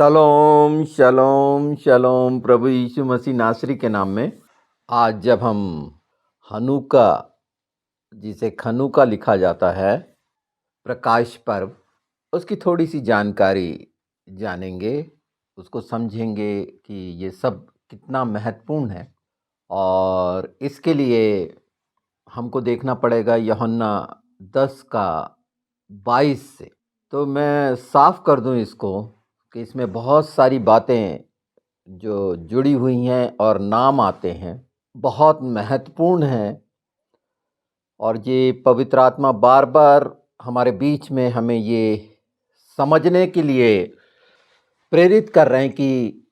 शलोम शलोम शलोम प्रभु यीशु मसीह नासरी के नाम में। आज जब हम हनुका, जिसे खनुका लिखा जाता है, प्रकाश पर्व, उसकी थोड़ी सी जानकारी जानेंगे, उसको समझेंगे कि ये सब कितना महत्वपूर्ण है। और इसके लिए हमको देखना पड़ेगा यूहन्ना 10 का 22 से। तो मैं साफ कर दूं इसको कि इसमें बहुत सारी बातें जो जुड़ी हुई हैं और नाम आते हैं, बहुत महत्वपूर्ण हैं। और ये पवित्र आत्मा बार बार हमारे बीच में हमें ये समझने के लिए प्रेरित कर रहे हैं कि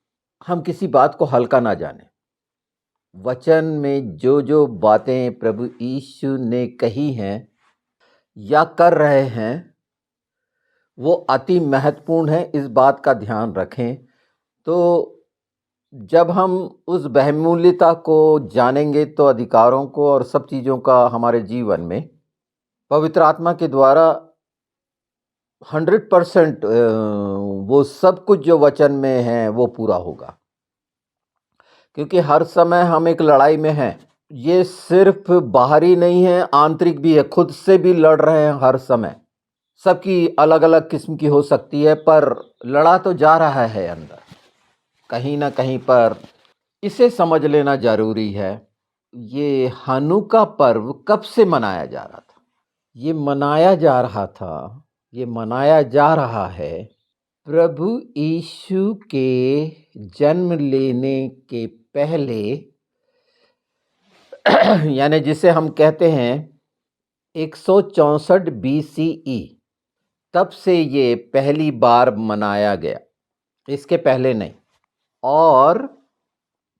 हम किसी बात को हल्का ना जानें। वचन में जो जो बातें प्रभु यीशु ने कही हैं या कर रहे हैं, वो अति महत्वपूर्ण है। इस बात का ध्यान रखें। तो जब हम उस बहुमूल्यता को जानेंगे तो अधिकारों को और सब चीज़ों का हमारे जीवन में पवित्र आत्मा के द्वारा 100% वो सब कुछ जो वचन में है वो पूरा होगा। क्योंकि हर समय हम एक लड़ाई में हैं। ये सिर्फ बाहरी नहीं है, आंतरिक भी है। खुद से भी लड़ रहे हैं हर समय। सबकी अलग अलग किस्म की हो सकती है, पर लड़ा तो जा रहा है अंदर कहीं ना कहीं पर। इसे समझ लेना जरूरी है। ये हनुका पर्व कब से मनाया जा रहा था? ये मनाया जा रहा है प्रभु यीशु के जन्म लेने के पहले यानी जिसे हम कहते हैं 164 BCE, तब से ये पहली बार मनाया गया, इसके पहले नहीं। और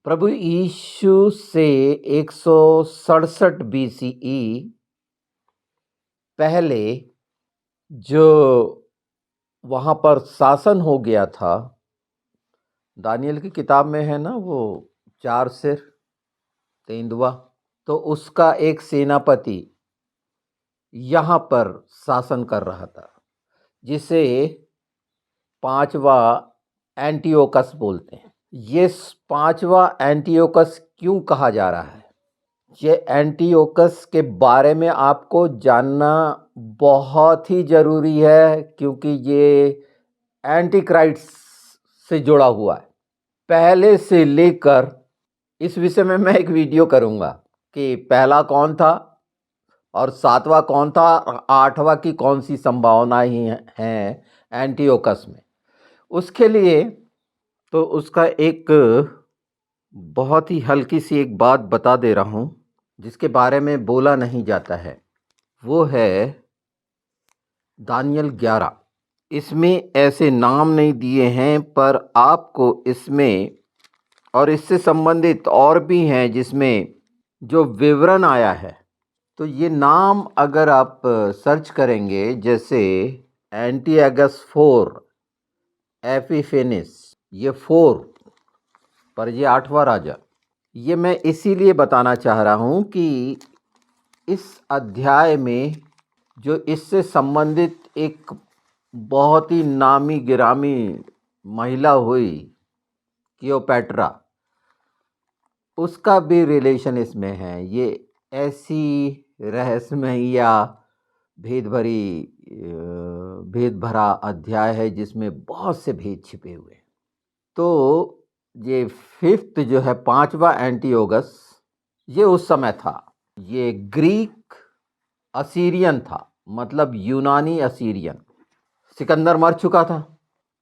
प्रभु यीशु से 167 BCE पहले जो वहाँ पर शासन हो गया था, दानियल की किताब में है ना, वो 4 सिर तेंदुआ, तो उसका एक सेनापति यहाँ पर शासन कर रहा था, जिसे 5वां एंटियोकस बोलते हैं। ये 5वां एंटियोकस क्यों कहा जा रहा है? ये एंटियोकस के बारे में आपको जानना बहुत ही ज़रूरी है, क्योंकि ये एंटी क्राइस्ट से जुड़ा हुआ है। पहले से लेकर इस विषय में मैं एक वीडियो करूँगा कि पहला कौन था और 7वां कौन था और 8वां की कौन सी संभावनाएं हैं एंटियोकस में। उसके लिए तो उसका एक बहुत ही हल्की सी एक बात बता दे रहा हूँ, जिसके बारे में बोला नहीं जाता है। वो है दानियल 11। इसमें ऐसे नाम नहीं दिए हैं, पर आपको इसमें और इससे संबंधित और भी हैं जिसमें जो विवरण आया है। तो ये नाम अगर आप सर्च करेंगे, जैसे एंटियागस 4 एपिफेनिस, ये 4, पर ये 8वां राजा। ये मैं इसीलिए बताना चाह रहा हूँ कि इस अध्याय में जो इससे संबंधित एक बहुत ही नामी गिरामी महिला हुई, क्लियोपेट्रा, उसका भी रिलेशन इसमें है। ये ऐसी रहस्यमय या भेद भरा अध्याय है जिसमें बहुत से भेद छिपे हुए हैं। तो ये 5th जो है 5वां एंटियोकस, ये उस समय था। ये ग्रीक असीरियन था, मतलब यूनानी असीरियन। सिकंदर मर चुका था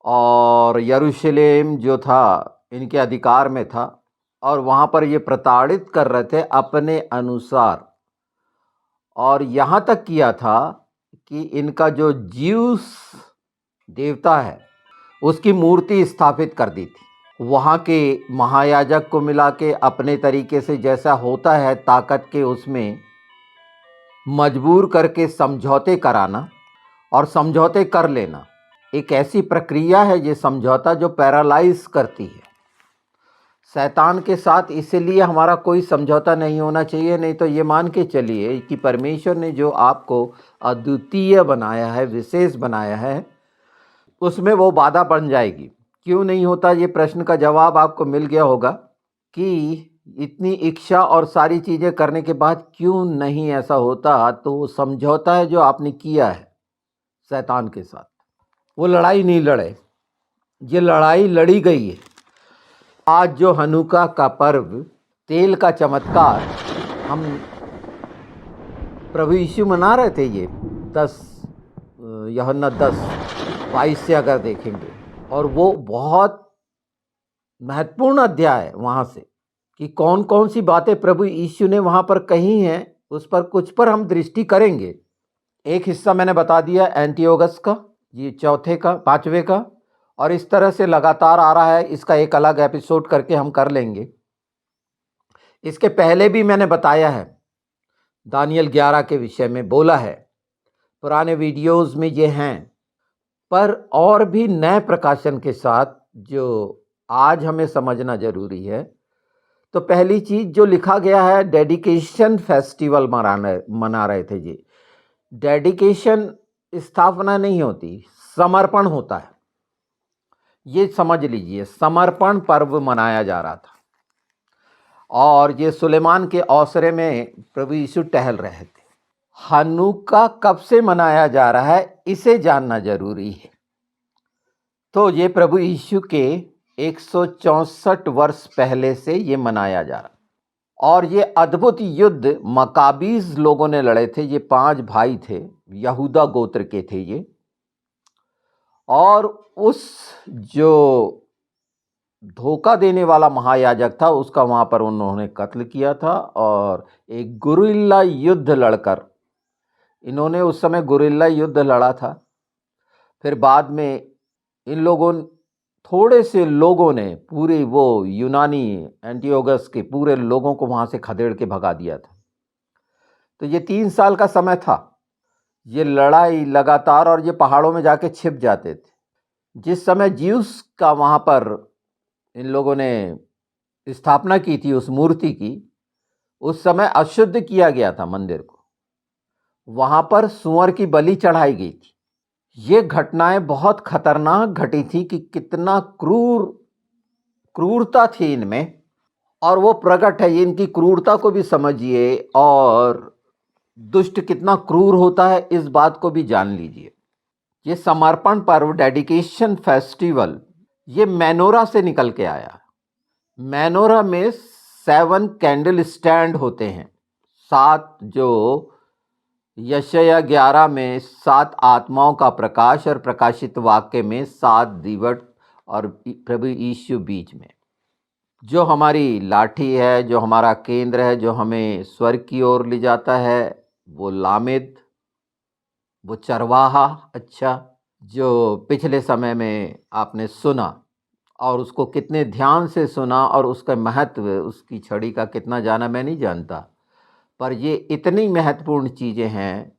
और यरूशलेम जो था इनके अधिकार में था, और वहाँ पर ये प्रताड़ित कर रहे थे अपने अनुसार। और यहाँ तक किया था कि इनका जो ज्यूस देवता है उसकी मूर्ति स्थापित कर दी थी। वहाँ के महायाजक को मिला के अपने तरीके से जैसा होता है ताकत के, उसमें मजबूर करके समझौते कराना और समझौते कर लेना। एक ऐसी प्रक्रिया है ये समझौता जो पैरालाइज करती है शैतान के साथ। इसलिए हमारा कोई समझौता नहीं होना चाहिए। नहीं तो ये मान के चलिए कि परमेश्वर ने जो आपको अद्वितीय बनाया है, विशेष बनाया है, उसमें वो बाधा बन जाएगी। क्यों नहीं होता, ये प्रश्न का जवाब आपको मिल गया होगा कि इतनी इच्छा और सारी चीज़ें करने के बाद क्यों नहीं ऐसा होता। तो वो समझौता है जो आपने किया है शैतान के साथ, वो लड़ाई नहीं लड़े, ये लड़ाई लड़ी गई है। आज जो हनुका का पर्व, तेल का चमत्कार, हम प्रभु यीशु मना रहे थे। ये 10 यूहन्ना 10:22 से अगर देखेंगे, और वो बहुत महत्वपूर्ण अध्याय है वहाँ से कि कौन कौन सी बातें प्रभु यीशु ने वहाँ पर कही हैं, उस पर कुछ पर हम दृष्टि करेंगे। एक हिस्सा मैंने बता दिया एंटियोगस का, ये चौथे का, 5वें का, और इस तरह से लगातार आ रहा है। इसका एक अलग एपिसोड करके हम कर लेंगे। इसके पहले भी मैंने बताया है, दानियल 11 के विषय में बोला है, पुराने वीडियोस में ये हैं, पर और भी नए प्रकाशन के साथ जो आज हमें समझना जरूरी है। तो पहली चीज जो लिखा गया है, डेडिकेशन फेस्टिवल मना रहे थे जी। डेडिकेशन स्थापना नहीं होती, समर्पण होता है। ये समझ लीजिए, समर्पण पर्व मनाया जा रहा था, और ये सुलेमान के औसरे में प्रभु यीशु टहल रहे थे। हनुका कब से मनाया जा रहा है, इसे जानना जरूरी है। तो ये प्रभु यीशु के 164 वर्ष पहले से ये मनाया जा रहा, और ये अद्भुत युद्ध मकाबीज लोगों ने लड़े थे। ये 5 भाई थे, यहूदा गोत्र के थे ये, और उस जो धोखा देने वाला महायाजक था उसका वहाँ पर उन्होंने कत्ल किया था। और एक गुरिल्ला युद्ध लड़कर, इन्होंने उस समय गुरिल्ला युद्ध लड़ा था। फिर बाद में इन लोगों, थोड़े से लोगों ने पूरे वो यूनानी एंटियोगस के पूरे लोगों को वहाँ से खदेड़ के भगा दिया था। तो ये 3 साल का समय था, ये लड़ाई लगातार, और ये पहाड़ों में जाके छिप जाते थे। जिस समय ज्यूस का वहाँ पर इन लोगों ने स्थापना की थी उस मूर्ति की, उस समय अशुद्ध किया गया था मंदिर को, वहाँ पर सूअर की बलि चढ़ाई गई थी। ये घटनाएं बहुत खतरनाक घटी थी कि कितना क्रूरता थी इनमें, और वो प्रकट है। इनकी क्रूरता को भी समझिए, और दुष्ट कितना क्रूर होता है इस बात को भी जान लीजिए। ये समर्पण पर्व, डेडिकेशन फेस्टिवल, ये मेनोरा से निकल के आया। मेनोरा में 7 कैंडल स्टैंड होते हैं, 7 जो यशायाह 11 में 7 आत्माओं का प्रकाश, और प्रकाशित वाक्य में 7 दीवट, और प्रभु यीशु बीच में। जो हमारी लाठी है, जो हमारा केंद्र है, जो हमें स्वर्ग की ओर ले जाता है, वो लामिद, वो चरवाहा। अच्छा, जो पिछले समय में आपने सुना, और उसको कितने ध्यान से सुना, और उसका महत्व, उसकी छड़ी का कितना जाना मैं नहीं जानता, पर ये इतनी महत्वपूर्ण चीज़ें हैं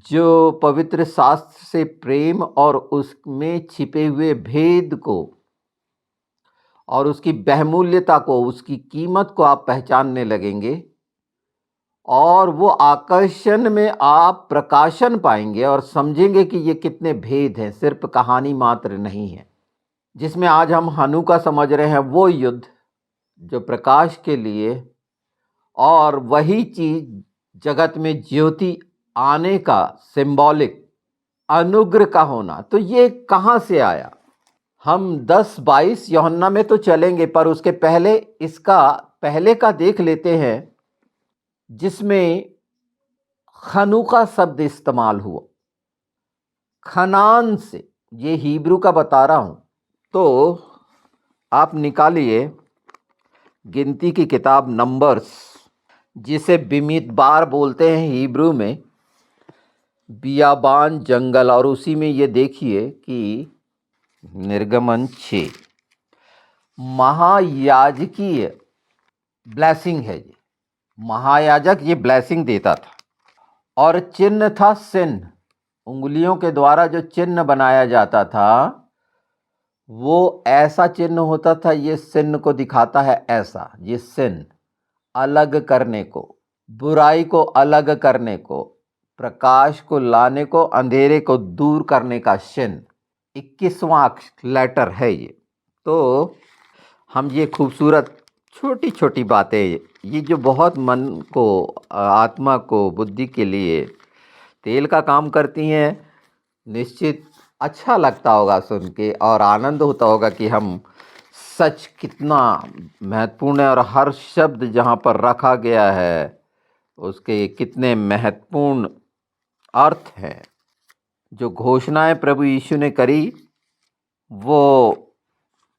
जो पवित्र शास्त्र से प्रेम और उसमें छिपे हुए भेद को और उसकी बहुमूल्यता को, उसकी कीमत को आप पहचानने लगेंगे, और वो आकर्षण में आप प्रकाशन पाएंगे और समझेंगे कि ये कितने भेद हैं, सिर्फ कहानी मात्र नहीं है। जिसमें आज हम हनुका समझ रहे हैं, वो युद्ध जो प्रकाश के लिए, और वही चीज जगत में ज्योति आने का सिंबॉलिक, अनुग्रह का होना। तो ये कहाँ से आया? हम 10-22 यूहन्ना में तो चलेंगे, पर उसके पहले इसका पहले का देख लेते हैं, जिसमें खनुका शब्द इस्तेमाल हुआ, खनान से। ये हिब्रू का बता रहा हूं, तो आप निकालिए गिनती की किताब नंबर्स, जिसे बिमितबार बोलते हैं हिब्रू में, बियाबान जंगल, और उसी में ये देखिए कि निर्गमन 6 महायाजकीय ब्लेसिंग है। ये महायाजक ये ब्लेसिंग देता था, और चिन्ह था चिन्ह, उंगलियों के द्वारा जो चिन्ह बनाया जाता था वो ऐसा चिन्ह होता था। ये चिन्ह को दिखाता है ऐसा, ये चिन्ह अलग करने को, बुराई को अलग करने को, प्रकाश को लाने को, अंधेरे को दूर करने का चिन्ह। 21वां लेटर है ये। तो हम ये खूबसूरत छोटी छोटी बातें, ये जो बहुत मन को, आत्मा को, बुद्धि के लिए तेल का काम करती हैं, निश्चित अच्छा लगता होगा सुन के और आनंद होता होगा कि हम सच कितना महत्वपूर्ण है और हर शब्द जहाँ पर रखा गया है उसके कितने महत्वपूर्ण अर्थ हैं। जो घोषणाएं प्रभु यीशु ने करी वो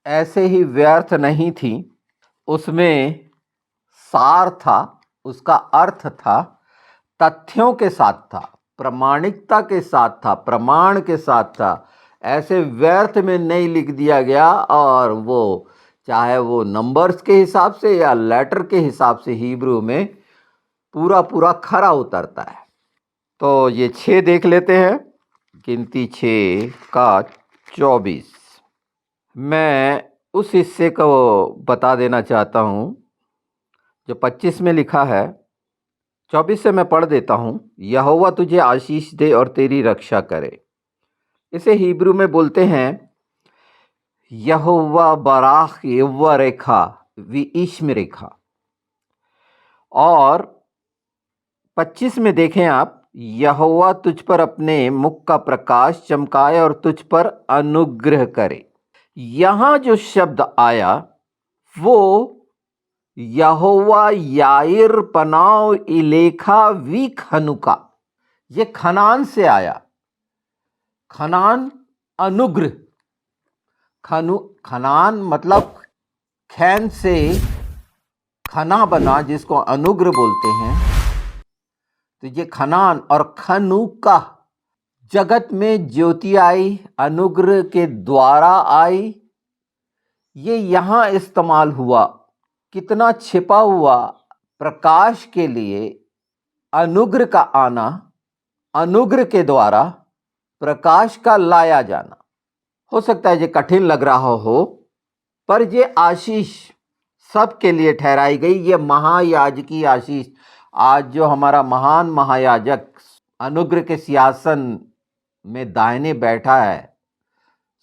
ऐसे ही व्यर्थ नहीं थी, उसमें सार था, उसका अर्थ था, तथ्यों के साथ था, प्रामाणिकता के साथ था, प्रमाण के साथ था। ऐसे व्यर्थ में नहीं लिख दिया गया, और वो चाहे वो नंबर्स के हिसाब से या लेटर के हिसाब से हिब्रू में पूरा पूरा खरा उतरता है। तो ये 6 देख लेते हैं, गिनती 6 का 24। मैं उस हिस्से को बता देना चाहता हूँ जो 25 में लिखा है। 24 से मैं पढ़ देता हूँ। यहोवा तुझे आशीष दे और तेरी रक्षा करे। इसे हिब्रू में बोलते हैं यहोवा बराख यव्वा रेखा विइश्म रेखा। और 25 में देखें आप, यहोवा तुझ पर अपने मुख का प्रकाश चमकाए और तुझ पर अनुग्रह करे। यहाँ जो शब्द आया वो यहोवा याइर पनाव इलेखा वी खनुका, ये खनान से आया। खनान अनुग्रह, खनान मतलब खैन से खना बना, जिसको अनुग्रह बोलते हैं। तो ये खनान और खनुका, जगत में ज्योति आई, अनुग्रह के द्वारा आई, ये यहां इस्तेमाल हुआ। कितना छिपा हुआ प्रकाश के लिए अनुग्रह का आना, अनुग्रह के द्वारा प्रकाश का लाया जाना। हो सकता है ये कठिन लग रहा हो, पर ये आशीष सबके लिए ठहराई गई। ये महायाजकी आशीष, आज जो हमारा महान महायाजक अनुग्रह के सिंहासन में दाहिने बैठा है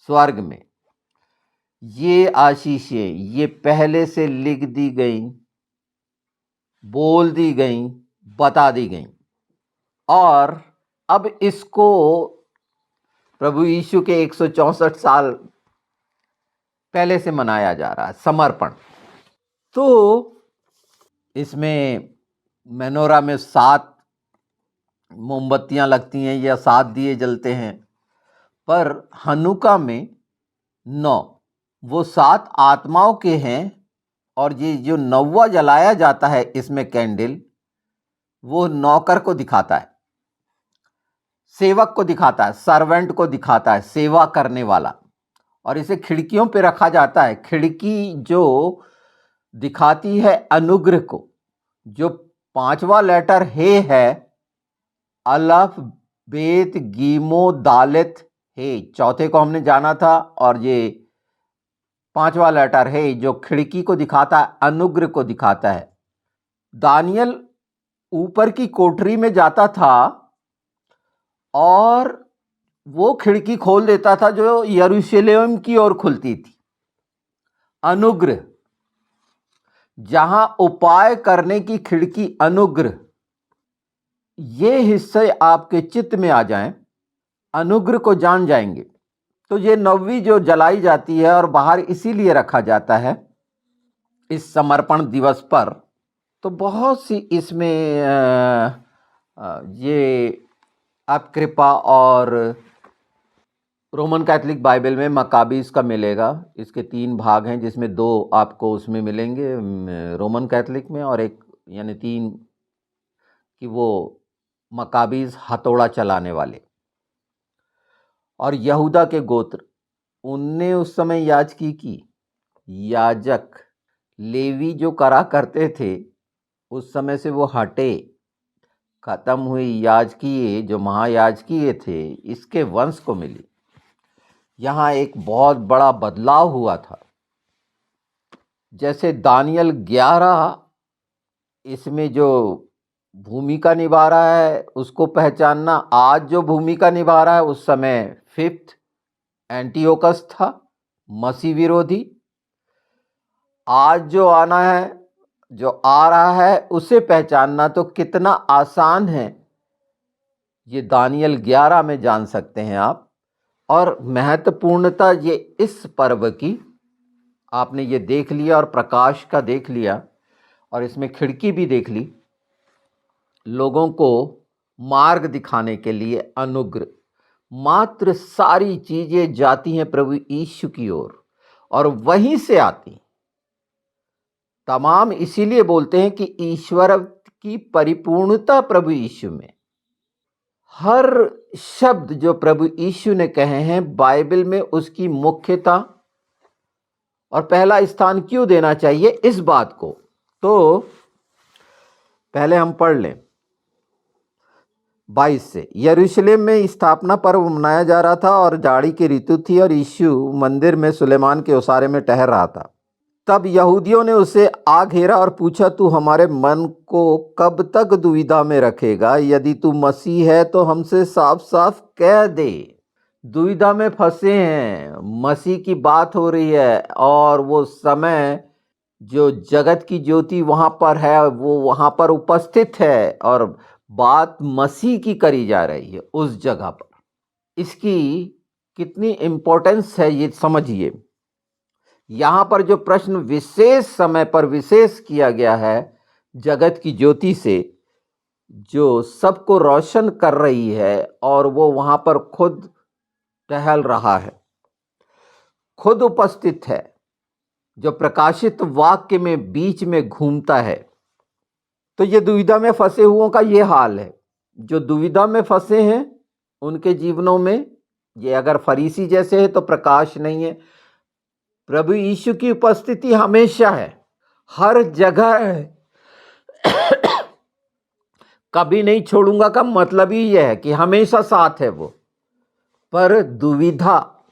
स्वर्ग में, ये आशीषें ये पहले से लिख दी गई, बोल दी गई, बता दी गई, और अब इसको प्रभु यीशु के 164 साल पहले से मनाया जा रहा है, समर्पण। तो इसमें मेनोरा में 7 मोमबत्तियां लगती हैं या 7 दिए जलते हैं, पर हनुका में 9, वो 7 आत्माओं के हैं। और ये जो 9वां जलाया जाता है इसमें कैंडल, वो नौकर को दिखाता है, सेवक को दिखाता है, सर्वेंट को दिखाता है, सेवा करने वाला। और इसे खिड़कियों पे रखा जाता है। खिड़की जो दिखाती है अनुग्रह को। जो 5वां लेटर हे है, अलफ बेत गीमो दालित हे, चौथे को हमने जाना था, और ये 5वां लेटर है जो खिड़की को दिखाता है, अनुग्रह को दिखाता है। दानियल ऊपर की कोठरी में जाता था और वो खिड़की खोल देता था जो यरूशलेम की ओर खुलती थी। अनुग्रह, जहां उपाय करने की खिड़की अनुग्रह, ये हिस्से आपके चित्त में आ जाएं, अनुग्रह को जान जाएंगे। तो ये 9वीं जो जलाई जाती है और बाहर इसीलिए रखा जाता है इस समर्पण दिवस पर। तो बहुत सी इसमें ये आप कृपा, और रोमन कैथोलिक बाइबल में मकाबीज का मिलेगा। इसके 3 भाग हैं, जिसमें 2 आपको उसमें मिलेंगे रोमन कैथोलिक में, और एक यानी 3 कि वो मकाबीज हथौड़ा चलाने वाले। और यहूदा के गोत्र, उनने उस समय याजकी की, याजक लेवी जो करा करते थे उस समय से वो हटे, खत्म हुई। याजकीय जो महायाजकीय थे इसके वंश को मिली। यहाँ एक बहुत बड़ा बदलाव हुआ था। जैसे दानियल 11 इसमें जो भूमिका निभा रहा है उसको पहचानना, आज जो भूमिका निभा रहा है उस समय 5th एंटियोकस था, मसीह विरोधी। आज जो आना है, जो आ रहा है, उसे पहचानना तो कितना आसान है, ये दानियल 11 में जान सकते हैं आप। और महत्वपूर्णता ये इस पर्व की, आपने ये देख लिया और प्रकाश का देख लिया और इसमें खिड़की भी देख ली, लोगों को मार्ग दिखाने के लिए अनुग्रह, मात्र सारी चीजें जाती हैं प्रभु यीशु की ओर और वहीं से आती तमाम। इसीलिए बोलते हैं कि ईश्वर की परिपूर्णता प्रभु यीशु में। हर शब्द जो प्रभु यीशु ने कहे हैं बाइबल में, उसकी मुख्यता और पहला स्थान क्यों देना चाहिए इस बात को, तो पहले हम पढ़ लें 22 से। यरूशलेम में स्थापना पर्व मनाया जा रहा था और जाड़ी की ऋतु थी और यीशु मंदिर में सुलेमान के ओसारे में ठहर रहा था। तब यहूदियों ने उसे आ घेरा और पूछा, तू हमारे मन को कब तक दुविधा में रखेगा? यदि तू मसीह है तो हमसे साफ साफ कह दे। दुविधा में फंसे हैं, मसीह की बात हो रही है और वो समय जो जगत की ज्योति वहाँ पर है वो वहाँ पर उपस्थित है और बात मसीह की करी जा रही है उस जगह पर। इसकी कितनी इम्पोर्टेंस है ये समझिए। यहाँ पर जो प्रश्न विशेष समय पर विशेष किया गया है, जगत की ज्योति से जो सबको रोशन कर रही है और वो वहाँ पर खुद टहल रहा है, खुद उपस्थित है, जो प्रकाशित वाक्य में बीच में घूमता है। तो ये दुविधा में फंसे हुओं का ये हाल है। जो दुविधा में फंसे हैं उनके जीवनों में ये अगर फरीसी जैसे है तो प्रकाश नहीं है। प्रभु यीशु की उपस्थिति हमेशा है, हर जगह है। कभी नहीं छोड़ूंगा का मतलब ही यह है कि हमेशा साथ है वो। पर दुविधा,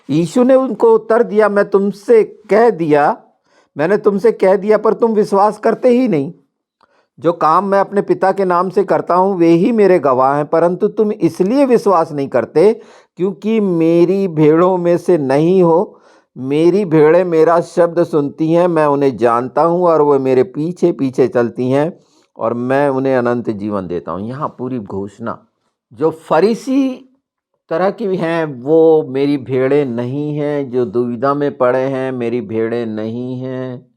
यीशु ने उनको उत्तर दिया, मैंने तुमसे कह दिया पर तुम विश्वास करते ही नहीं। जो काम मैं अपने पिता के नाम से करता हूं वे ही मेरे गवाह हैं, परंतु तुम इसलिए विश्वास नहीं करते क्योंकि मेरी भेड़ों में से नहीं हो। मेरी भेड़ें मेरा शब्द सुनती हैं, मैं उन्हें जानता हूं और वो मेरे पीछे पीछे चलती हैं और मैं उन्हें अनंत जीवन देता हूं। यहाँ पूरी घोषणा। जो फरीसी तरह की हैं वो मेरी भेड़ें नहीं हैं, जो दुविधा में पड़े हैं मेरी भेड़ें नहीं हैं।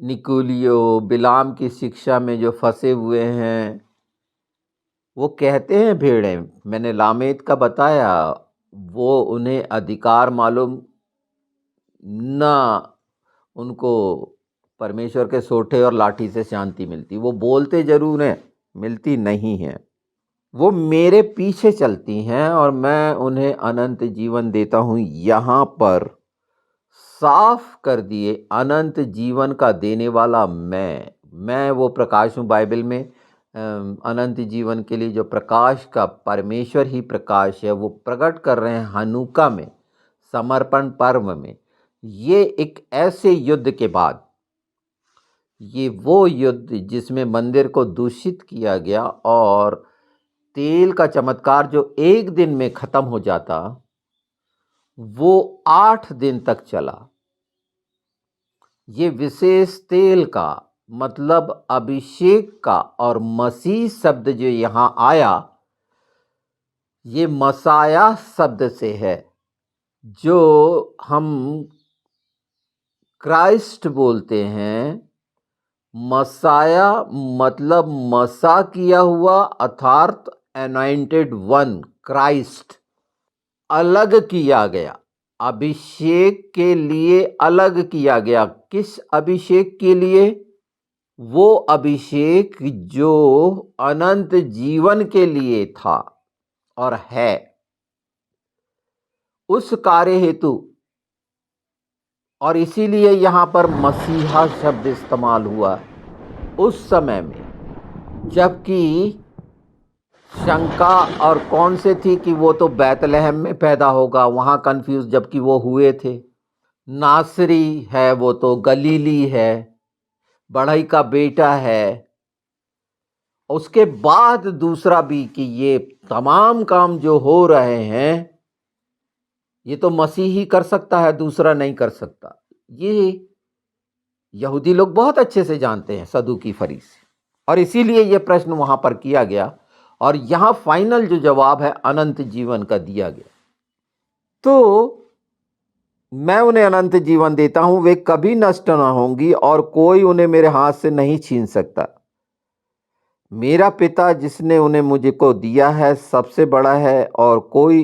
निकोलियो बिलाम की शिक्षा में जो फंसे हुए हैं वो कहते हैं भेड़ें। मैंने लामेद का बताया, वो उन्हें अधिकार मालूम ना, उनको परमेश्वर के सोठे और लाठी से शांति मिलती। वो बोलते जरूर हैं, मिलती नहीं है। वो मेरे पीछे चलती हैं और मैं उन्हें अनंत जीवन देता हूँ। यहाँ पर साफ कर दिए, अनंत जीवन का देने वाला मैं वो प्रकाश हूँ। बाइबल में अनंत जीवन के लिए जो प्रकाश का परमेश्वर ही प्रकाश है वो प्रकट कर रहे हैं हनुका में, समर्पण पर्व में। ये एक ऐसे युद्ध के बाद, ये वो युद्ध जिसमें मंदिर को दूषित किया गया और तेल का चमत्कार जो एक दिन में खत्म हो जाता वो 8 दिन तक चला। ये विशेष तेल का मतलब अभिषेक का, और मसीह शब्द जो यहाँ आया ये मसाया शब्द से है, जो हम क्राइस्ट बोलते हैं। मसाया मतलब मसा किया हुआ अर्थात एनॉइंटेड वन, क्राइस्ट अलग किया गया, अभिषेक के लिए अलग किया गया। किस अभिषेक के लिए? वो अभिषेक जो अनंत जीवन के लिए था और है। उस कार्य हेतु, और इसीलिए यहां पर मसीहा शब्द इस्तेमाल हुआ उस समय में, जबकि शंका और कौन से थी कि वो तो बैतलहम में पैदा होगा, वहां कंफ्यूज, जबकि वो हुए थे। नासरी है, वो तो गलीली है, बढ़ई का बेटा है। उसके बाद दूसरा भी कि ये तमाम काम जो हो रहे हैं ये तो मसीह ही कर सकता है, दूसरा नहीं कर सकता। ये यहूदी लोग बहुत अच्छे से जानते हैं सदूकी फरीसी, और इसीलिए ये प्रश्न वहां पर किया गया और यहां फाइनल जो जवाब है अनंत जीवन का दिया गया। तो मैं उन्हें अनंत जीवन देता हूं, वे कभी नष्ट ना होंगी और कोई उन्हें मेरे हाथ से नहीं छीन सकता। मेरा पिता जिसने उन्हें मुझको दिया है सबसे बड़ा है और कोई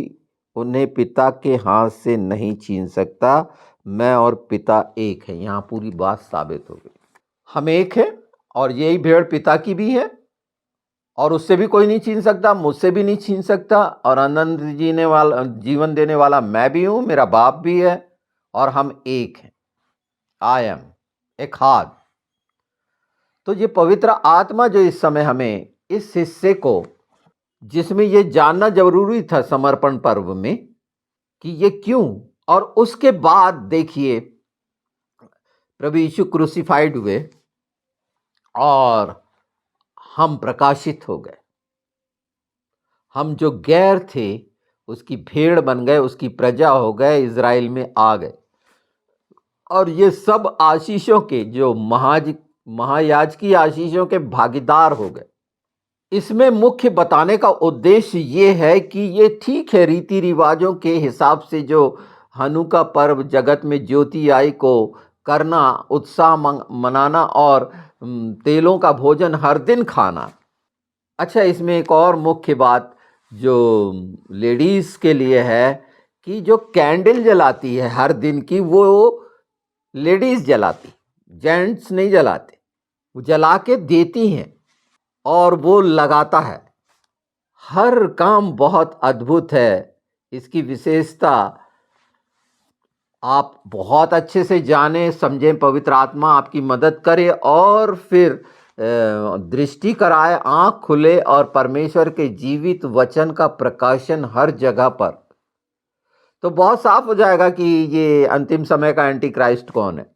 उन्हें पिता के हाथ से नहीं छीन सकता। मैं और पिता एक है। यहाँ पूरी बात साबित हो गई। हम एक हैं और यही भेड़ पिता की भी है और उससे भी कोई नहीं छीन सकता, मुझसे भी नहीं छीन सकता। और अनंत जीवन देने वाला मैं भी हूं, मेरा बाप भी है और हम एक हैं। आई एम एक हाथ। तो ये पवित्र आत्मा जो इस समय हमें इस हिस्से को, जिसमें ये जानना जरूरी था समर्पण पर्व में कि ये क्यों, और उसके बाद देखिए प्रभु यीशु क्रूसिफाइड हुए और हम प्रकाशित हो गए। हम जो गैर थे उसकी भेड़ बन गए, उसकी प्रजा हो गए, इज़राइल में आ गए। और ये सब आशीषों के, जो महायाजकी की आशीषों के भागीदार हो गए। इसमें मुख्य बताने का उद्देश्य ये है कि ये ठीक है, रीति रिवाजों के हिसाब से जो हनुका पर्व, जगत में ज्योति आई को करना, उत्साह मनाना और तेलों का भोजन हर दिन खाना। अच्छा, इसमें एक और मुख्य बात जो लेडीज़ के लिए है कि जो कैंडल जलाती है हर दिन की, वो लेडीज़ जलाती, जेंट्स नहीं जलाते। वो जला के देती हैं और वो लगाता है। हर काम बहुत अद्भुत है। इसकी विशेषता आप बहुत अच्छे से जाने समझें, पवित्र आत्मा आपकी मदद करे और फिर दृष्टि कराए, आंख खुले और परमेश्वर के जीवित वचन का प्रकाशन हर जगह पर, तो बहुत साफ हो जाएगा कि ये अंतिम समय का एंटी क्राइस्ट कौन है।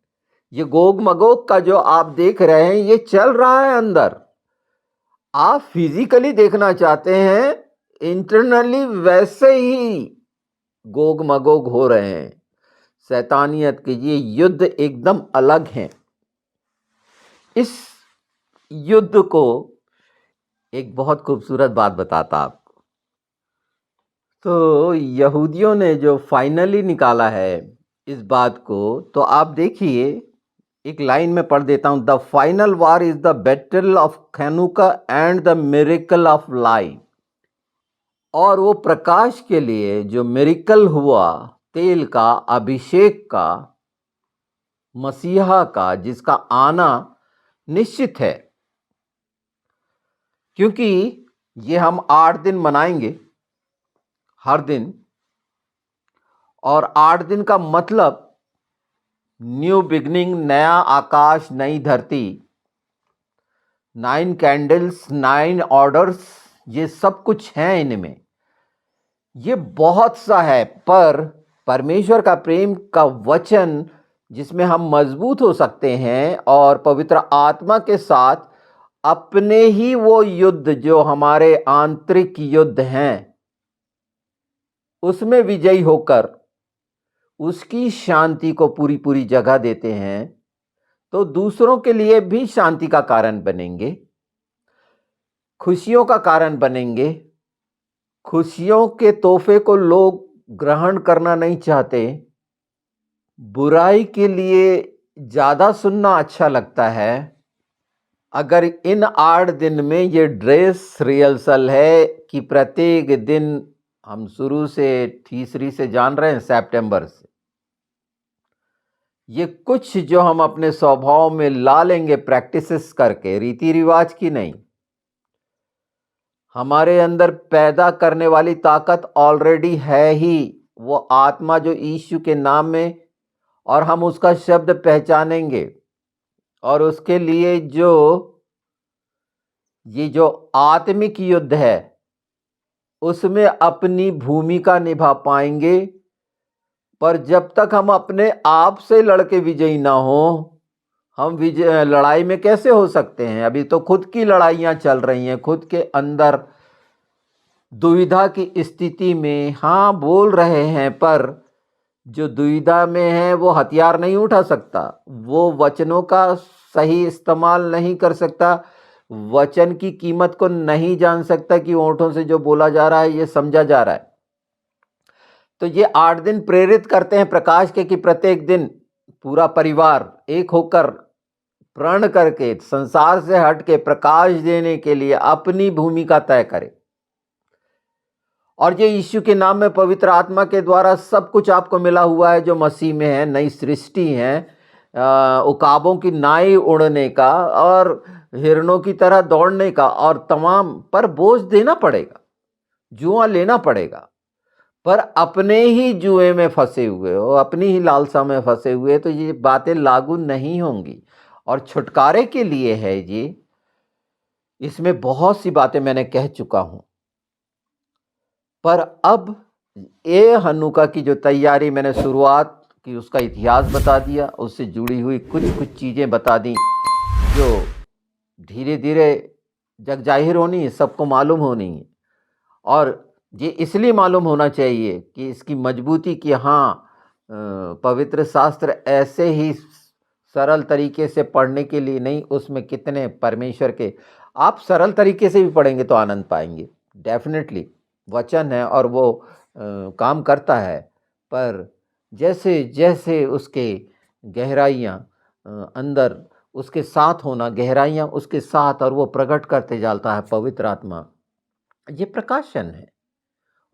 ये गोग मगोग का जो आप देख रहे हैं ये चल रहा है अंदर। आप फिजिकली देखना चाहते हैं, इंटरनली वैसे ही गोग मगोग हो रहे हैं। शैतानियत के ये युद्ध एकदम अलग हैं। इस युद्ध को एक बहुत खूबसूरत बात बताता आपको। तो यहूदियों ने जो फाइनली निकाला है इस बात को, तो आप देखिए, एक लाइन में पढ़ देता हूं। The final war is the battle of Hanukkah and the miracle of light. और वो प्रकाश के लिए जो मिरेकल हुआ, तेल का, अभिषेक का, मसीहा का, जिसका आना निश्चित है, क्योंकि ये हम 8 दिन मनाएंगे हर दिन। और 8 दिन का मतलब न्यू बिगनिंग, नया आकाश, नई धरती, 9 कैंडल्स, 9 ऑर्डर्स, ये सब कुछ है इनमें। ये बहुत सा है, पर परमेश्वर का प्रेम का वचन जिसमें हम मजबूत हो सकते हैं और पवित्र आत्मा के साथ अपने ही वो युद्ध जो हमारे आंतरिक युद्ध हैं उसमें विजयी होकर उसकी शांति को पूरी पूरी जगह देते हैं, तो दूसरों के लिए भी शांति का कारण बनेंगे, खुशियों का कारण बनेंगे। खुशियों के तोहफे को लोग ग्रहण करना नहीं चाहते, बुराई के लिए ज़्यादा सुनना अच्छा लगता है। अगर इन 8 दिन में ये ड्रेस रिहर्सल है कि प्रत्येक दिन, हम शुरू से तीसरी से जान रहे हैं, सितंबर से, ये कुछ जो हम अपने स्वभाव में ला लेंगे प्रैक्टिसेस करके, रीति रिवाज की नहीं, हमारे अंदर पैदा करने वाली ताकत ऑलरेडी है ही, वो आत्मा जो यीशु के नाम में, और हम उसका शब्द पहचानेंगे। और उसके लिए ये जो आत्मिक युद्ध है उसमें अपनी भूमिका निभा पाएंगे। पर जब तक हम अपने आप से लड़के विजयी ना हो, हम लड़ाई में कैसे हो सकते हैं? अभी तो खुद की लड़ाइयाँ चल रही हैं, खुद के अंदर दुविधा की स्थिति में हाँ बोल रहे हैं, पर जो दुविधा में है वो हथियार नहीं उठा सकता, वो वचनों का सही इस्तेमाल नहीं कर सकता, वचन की कीमत को नहीं जान सकता कि होठों से जो बोला जा रहा है ये समझा जा रहा है। तो ये 8 दिन प्रेरित करते हैं प्रकाश के कि प्रत्येक दिन पूरा परिवार एक होकर प्रण करके संसार से हट के प्रकाश देने के लिए अपनी भूमिका तय करे। और ये यीशु के नाम में पवित्र आत्मा के द्वारा सब कुछ आपको मिला हुआ है जो मसीह में है, नई सृष्टि है, उकाबों की नाई उड़ने का और हिरणों की तरह दौड़ने का, और तमाम पर बोझ देना पड़ेगा, जुआ लेना पड़ेगा, पर अपने ही जुए में फंसे हुए हो, अपनी ही लालसा में फंसे हुए, तो ये बातें लागू नहीं होंगी। और छुटकारे के लिए है ये, इसमें बहुत सी बातें मैंने कह चुका हूं, पर अब ये हनुका की जो तैयारी मैंने शुरुआत की उसका इतिहास बता दिया, उससे जुड़ी हुई कुछ कुछ चीज़ें बता दी जो धीरे धीरे जग जाहिर होनी है, सबको मालूम होनी है। और ये इसलिए मालूम होना चाहिए कि इसकी मजबूती कि हाँ, पवित्र शास्त्र ऐसे ही सरल तरीके से पढ़ने के लिए नहीं, उसमें कितने परमेश्वर के, आप सरल तरीके से भी पढ़ेंगे तो आनंद पाएंगे डेफिनेटली। वचन है और वो काम करता है, पर जैसे जैसे उसके गहराइयाँ अंदर उसके साथ होना, गहराइयाँ उसके साथ, और वो प्रकट करते जाता है पवित्र आत्मा, ये प्रकाशन है।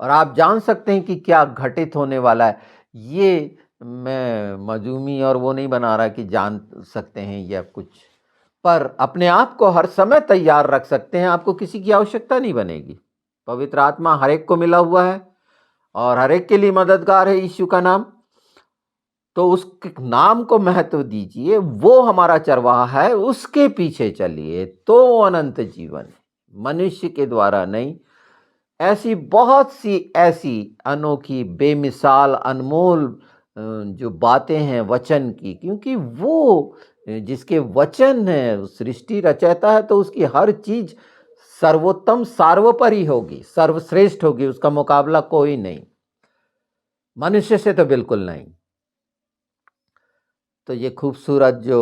और आप जान सकते हैं कि क्या घटित होने वाला है। ये मैं मजूमी और वो नहीं बना रहा कि जान सकते हैं या कुछ, पर अपने आप को हर समय तैयार रख सकते हैं, आपको किसी की आवश्यकता नहीं बनेगी। पवित्र आत्मा हर एक को मिला हुआ है और हर एक के लिए मददगार है यीशु का नाम। तो उस नाम को महत्व दीजिए, वो हमारा चरवाहा है, उसके पीछे चलिए तो अनंत जीवन, मनुष्य के द्वारा नहीं। ऐसी बहुत सी ऐसी अनोखी, बेमिसाल, अनमोल जो बातें हैं वचन की, क्योंकि वो जिसके वचन है सृष्टि रचयिता है, तो उसकी हर चीज सर्वोत्तम, सार्वोपरि होगी, सर्वश्रेष्ठ होगी, उसका मुकाबला कोई नहीं, मनुष्य से तो बिल्कुल नहीं। तो ये खूबसूरत जो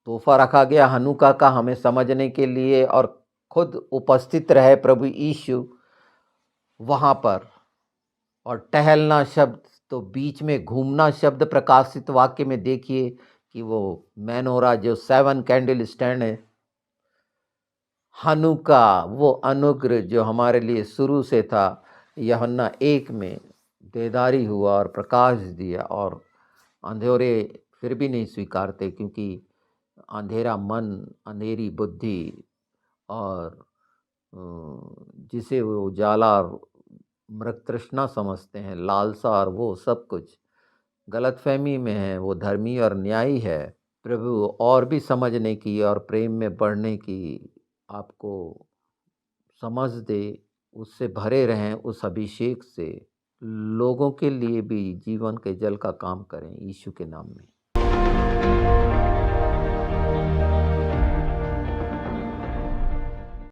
तोहफा रखा गया हनुका का हमें समझने के लिए, और खुद उपस्थित रहे प्रभु यीशु वहाँ पर, और टहलना शब्द तो बीच में घूमना शब्द प्रकाशित वाक्य में देखिए कि वो मेनोरा जो 7 कैंडल स्टैंड है, हनुका वो अनुग्रह जो हमारे लिए शुरू से था, यूहन्ना 1 में देदारी हुआ और प्रकाश दिया, और अंधेरे फिर भी नहीं स्वीकारते, क्योंकि अंधेरा मन, अंधेरी बुद्धि, और जिसे वो उजाला और मृग तृष्णा समझते हैं, लालसा, और वो सब कुछ गलतफहमी में है, वो धर्मी और न्यायी है। प्रभु और भी समझने की और प्रेम में बढ़ने की आपको समझ दे, उससे भरे रहें, उस अभिषेक से लोगों के लिए भी जीवन के जल का काम करें यीशु के नाम में।